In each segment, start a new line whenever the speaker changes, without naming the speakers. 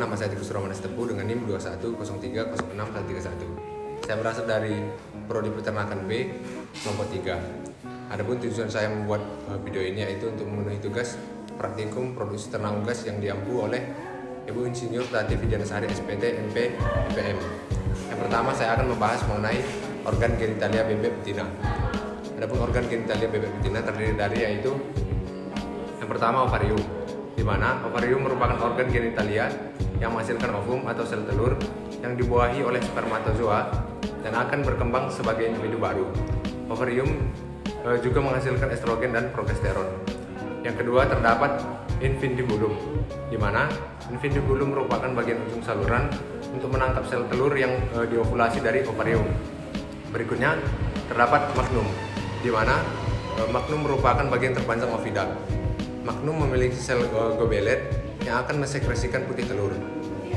nama saya Tikus Romanes Tepu dengan NIM 21030631. Saya berasal dari Prodi Peternakan B, kelompok 3. Adapun tujuan saya membuat video ini yaitu untuk memenuhi tugas praktikum produksi ternak unggas yang diampu oleh Ibu Insinyur Tati Widianasari SPT MP IPM. Yang pertama saya akan membahas mengenai organ genitalia bebek betina. Adapun organ genitalia bebek betina terdiri dari yaitu yang pertama ovarium, di mana ovarium merupakan organ genitalia yang menghasilkan ovum atau sel telur yang dibuahi oleh spermatozoa dan akan berkembang sebagai individu baru. Ovarium juga menghasilkan estrogen dan progesteron. Yang kedua terdapat infundibulum, di mana infundibulum merupakan bagian ujung saluran untuk menangkap sel telur yang diovulasi dari ovarium. Berikutnya terdapat magnum, di mana magnum merupakan bagian terpanjang ovidal. Magnum memiliki sel gobelet yang akan mensekresikan putih telur.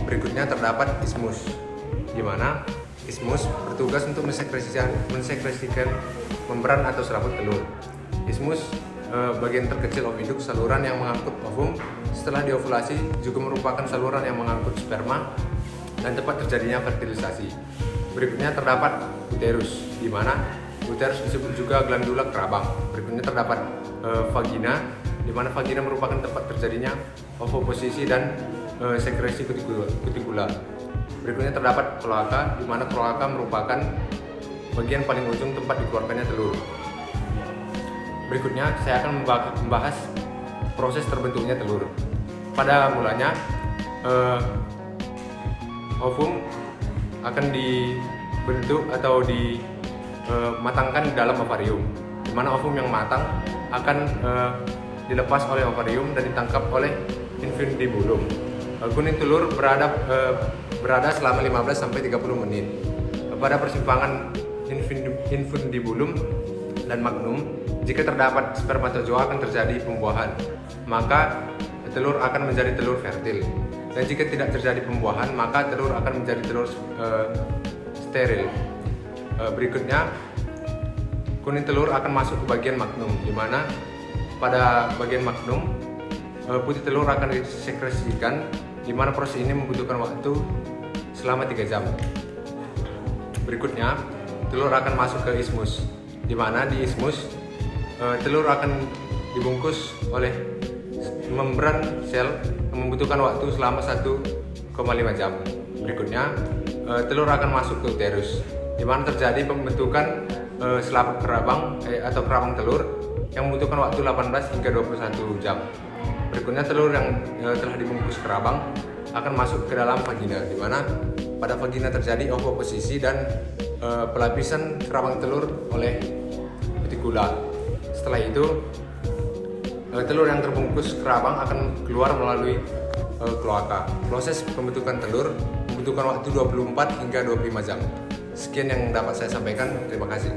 Berikutnya terdapat isthmus, di mana isthmus bertugas untuk mensekresikan membran atau serabut telur. Isthmus bagian terkecil oviduk saluran yang mengangkut ovum setelah diovulasi, juga merupakan saluran yang mengangkut sperma dan tempat terjadinya fertilisasi. Berikutnya terdapat uterus, di mana uterus disebut juga glandula kerabang. Berikutnya terdapat vagina, di mana vagina merupakan tempat terjadinya ovoposisi dan sekresi kutikula. Berikutnya terdapat kloaka, di mana kloaka merupakan bagian paling ujung tempat dikeluarkannya telur. Berikutnya saya akan membahas proses terbentuknya telur. Pada mulanya ovum akan dibentuk atau dimatangkan di dalam ovarium, di mana ovum yang matang akan dilepas oleh ovarium dan ditangkap oleh infundibulum. Kuning telur berada selama 15-30 menit. Pada persimpangan infundibulum dan magnum, jika terdapat spermatozoa akan terjadi pembuahan, maka telur akan menjadi telur fertil. Dan jika tidak terjadi pembuahan, maka telur akan menjadi telur steril. Berikutnya, kuning telur akan masuk ke bagian magnum, di mana pada bagian magnum putih telur akan disekresikan, di mana proses ini membutuhkan waktu selama 3 jam. Berikutnya, telur akan masuk ke isthmus, di mana di isthmus telur akan dibungkus oleh membran sel yang membutuhkan waktu selama 1,5 jam. Berikutnya, telur akan masuk ke uterus, di mana terjadi pembentukan selaput kerabang atau kerabang telur yang membutuhkan waktu 18 hingga 21 jam. Berikutnya telur yang telah dibungkus kerabang akan masuk ke dalam vagina, di mana pada vagina terjadi ovoposisi dan pelapisan kerabang telur oleh kutikula. Setelah itu telur yang terbungkus kerabang akan keluar melalui kloaka. Proses pembentukan telur membutuhkan waktu 24 hingga 25 jam. Sekian yang dapat saya sampaikan. Terima kasih.